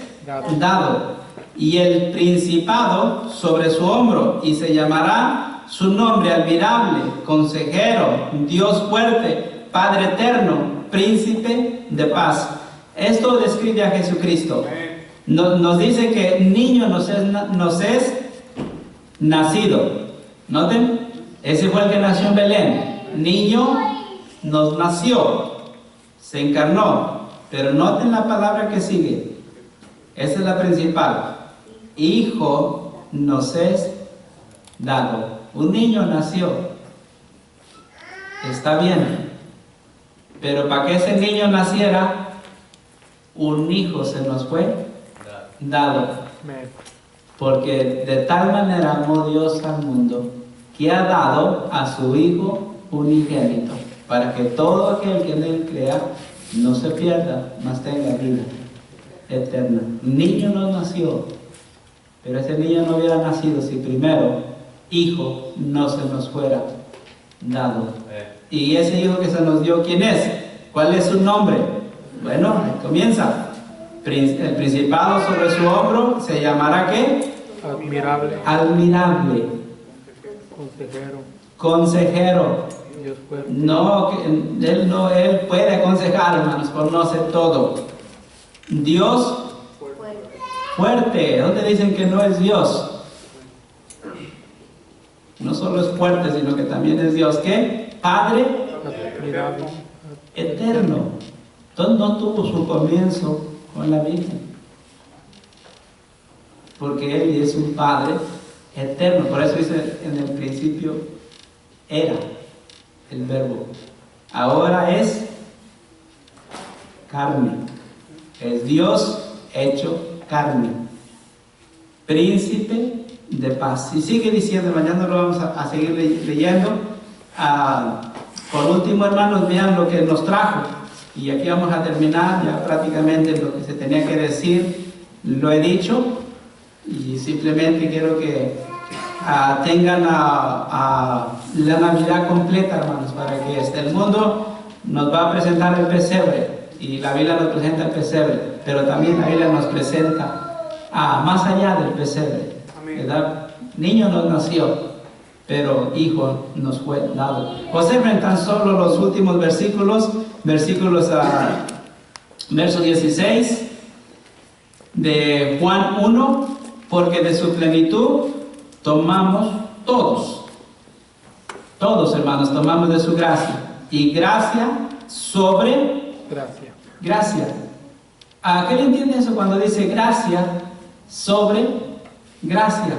dado, y el principado sobre su hombro, y se llamará su nombre admirable, consejero, Dios fuerte, Padre eterno, príncipe de paz. Esto describe a Jesucristo. Nos dice que niño nos es nacido. Noten, ese fue el que nació en Belén. Niño nos nació, se encarnó. Pero noten la palabra que sigue. Esa es la principal. Hijo nos es dado. Un niño nació. Está bien. Pero para que ese niño naciera, un hijo se nos fue dado. Porque de tal manera amó Dios al mundo, que ha dado a su Hijo unigénito, para que todo aquel que en Él crea no se pierda, mas tenga vida eterna. Un niño no nació, pero ese niño no hubiera nacido si primero hijo no se nos fuera dado. Y ese hijo que se nos dio, ¿quién es? ¿Cuál es su nombre? Bueno, comienza. El principado sobre su hombro se llamará ¿qué? Admirable. Admirable. Consejero. Dios fuerte. Él puede aconsejar, hermanos, conoce todo. Dios fuerte. ¿Dónde dicen que no es Dios? No solo es fuerte, sino que también es Dios. ¿Qué? Padre Admirable. eterno. Entonces no tuvo su comienzo con la Virgen, porque Él es un Padre eterno. Por eso dice, en el principio era el Verbo, ahora es carne, es Dios hecho carne, príncipe de paz. Y sigue diciendo, mañana lo vamos a seguir leyendo. Por último, hermanos, vean lo que nos trajo. Y aquí vamos a terminar ya prácticamente lo que se tenía que decir. Lo he dicho y simplemente quiero que tengan la Navidad completa, hermanos, para que el mundo nos va a presentar el pesebre y la Biblia nos presenta el pesebre, pero también la Biblia nos presenta más allá del pesebre. ¿verdad? Niño nos nació, pero hijo nos fue dado. Observen tan solo los últimos versículos, verso 16 de Juan 1, porque de su plenitud tomamos todos, hermanos, tomamos de su gracia, y gracia sobre Gracias. gracia. ¿A qué le entiende eso cuando dice gracia sobre gracia?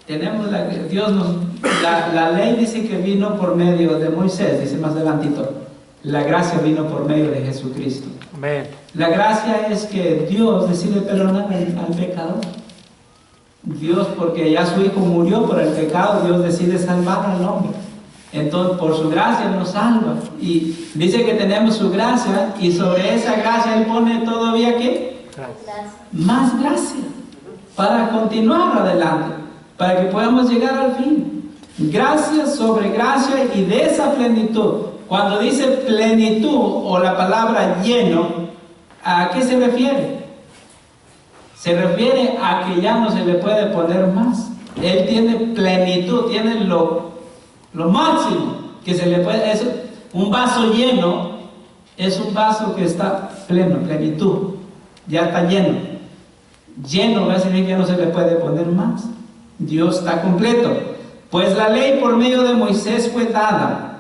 Tenemos la ley dice que vino por medio de Moisés, dice más adelantito. La gracia vino por medio de Jesucristo. Amén. La gracia es que Dios decide perdonar al pecador. Dios, porque ya su Hijo murió por el pecado, Dios decide salvar al hombre. Entonces, por su gracia nos salva. Y dice que tenemos su gracia, y sobre esa gracia Él pone todavía ¿qué? Gracias. Más gracia. Para continuar adelante, para que podamos llegar al fin. Gracia sobre gracia, y de esa plenitud. Cuando dice plenitud o la palabra lleno, ¿a qué se refiere? Se refiere a que ya no se le puede poner más. Él tiene plenitud, tiene lo máximo que se le puede. Es un vaso lleno, es un vaso que está pleno, plenitud, ya está lleno. Lleno va a decir que ya no se le puede poner más. Dios está completo. Pues la ley por medio de Moisés fue dada.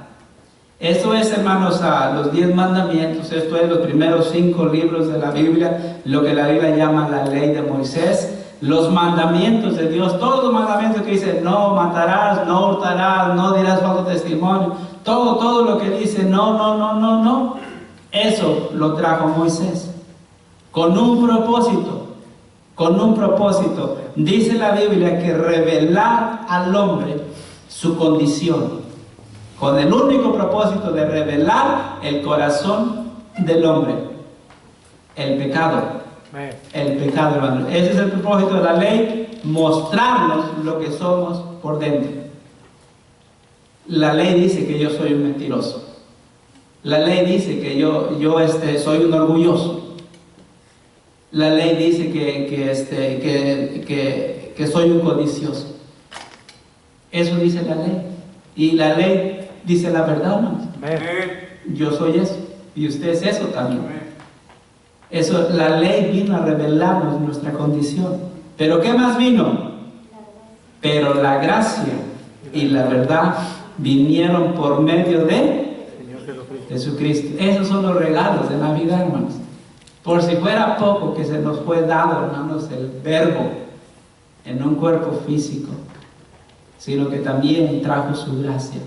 Eso es, hermanos, los 10 mandamientos. Esto es los primeros 5 libros de la Biblia, lo que la Biblia llama la ley de Moisés. Los mandamientos de Dios, todos los mandamientos que dice, no matarás, no hurtarás, no dirás falso testimonio, todo lo que dice, no, eso lo trajo Moisés, con un propósito, dice la Biblia que revelar al hombre su condición, con el único propósito de revelar el corazón del hombre, el pecado. El pecado, hermano. Ese es el propósito de la ley, mostrarnos lo que somos por dentro. La ley dice que yo soy un mentiroso. La ley dice que yo soy un orgulloso. La ley dice que soy un codicioso. Eso dice la ley. Y la ley dice la verdad, hermano. Yo soy eso. Y usted es eso también. Eso, la ley vino a revelarnos nuestra condición. ¿Pero qué más vino? Pero la gracia y la verdad vinieron por medio de Jesucristo. Esos son los regalos de Navidad, hermanos. Por si fuera poco que se nos fue dado, hermanos, el verbo en un cuerpo físico, sino que también trajo su gracia.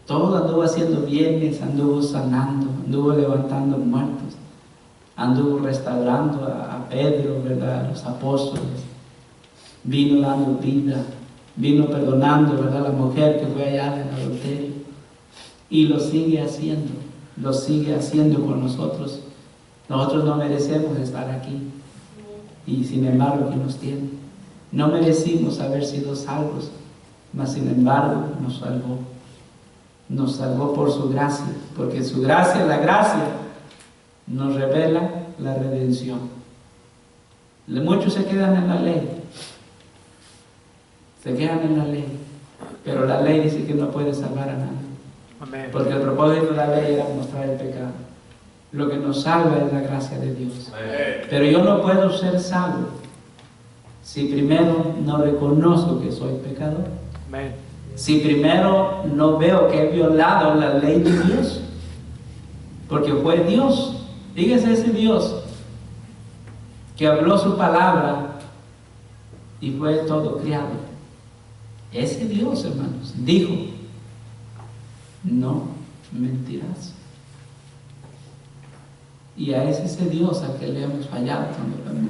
Todo anduvo haciendo bienes, anduvo sanando, anduvo levantando muertos, anduvo restaurando a Pedro, ¿verdad?, a los apóstoles, vino dando vida, vino perdonando, ¿verdad?, a la mujer que fue allá en adulterio, y lo sigue haciendo con nosotros. Nosotros no merecemos estar aquí, y sin embargo aquí nos tiene. No merecimos haber sido salvos, mas sin embargo nos salvó por su gracia, porque su gracia, la gracia, nos revela la redención. Muchos se quedan en la ley, pero la ley dice que no puede salvar a nadie, porque el propósito de la ley era mostrar el pecado. Lo que nos salva es la gracia de Dios. Pero yo no puedo ser salvo si primero no reconozco que soy pecador. Si primero no veo que he violado la ley de Dios, porque fue Dios. Fíjese, ese Dios que habló su palabra y fue todo criado. Ese Dios, hermanos, dijo, no mentirás. Y a ese Dios al que le hemos fallado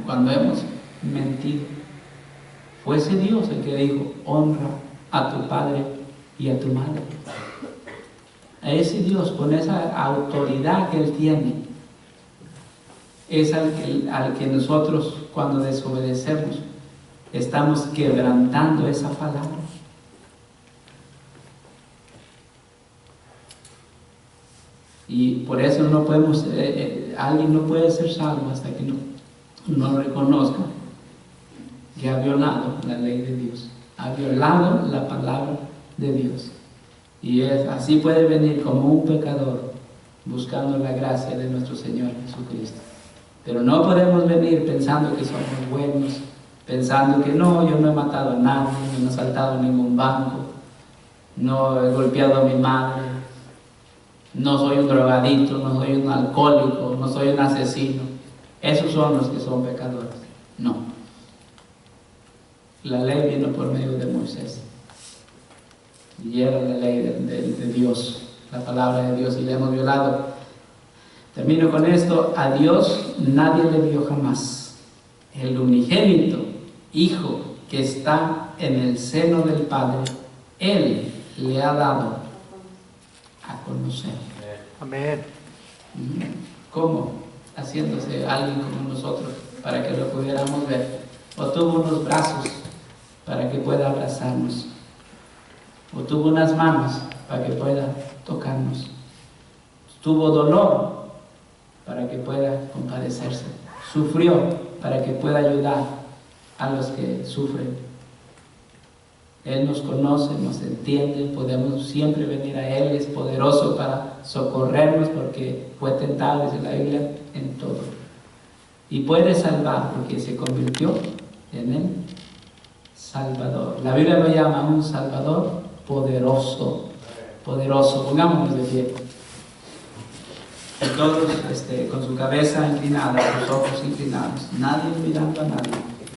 cuando hemos mentido. Fue ese Dios el que dijo, honra a tu padre y a tu madre. A ese Dios, con esa autoridad que Él tiene, es al que nosotros, cuando desobedecemos, estamos quebrantando esa palabra. Y por eso no podemos, alguien no puede ser salvo hasta que no reconozca que ha violado la ley de Dios, ha violado la palabra de Dios. Y así puede venir como un pecador buscando la gracia de nuestro Señor Jesucristo. Pero no podemos venir pensando que somos buenos, pensando que no, yo no he matado a nadie, yo no he saltado ningún banco, no he golpeado a mi madre, no soy un drogadicto, no soy un alcohólico, no soy un asesino. Esos son los que son pecadores. No. La ley vino por medio de Moisés. Y era la ley de Dios, la palabra de Dios, y la hemos violado. Termino con esto. A Dios nadie le vio jamás. El unigénito Hijo que está en el seno del Padre, Él le ha dado a conocer. Amén. ¿Cómo? Haciéndose alguien como nosotros para que lo pudiéramos ver. O tuvo unos brazos para que pueda abrazarnos. O tuvo unas manos para que pueda tocarnos. Tuvo dolor para que pueda compadecerse. Sufrió para que pueda ayudar a los que sufren. Él nos conoce, nos entiende, podemos siempre venir a Él, es poderoso para socorrernos porque fue tentado, dice la Biblia, en todo. Y puede salvar porque se convirtió en el Salvador. La Biblia lo llama un Salvador poderoso, poderoso. Pongámonos de pie. Y todos con su cabeza inclinada, sus ojos inclinados, nadie mirando a nadie.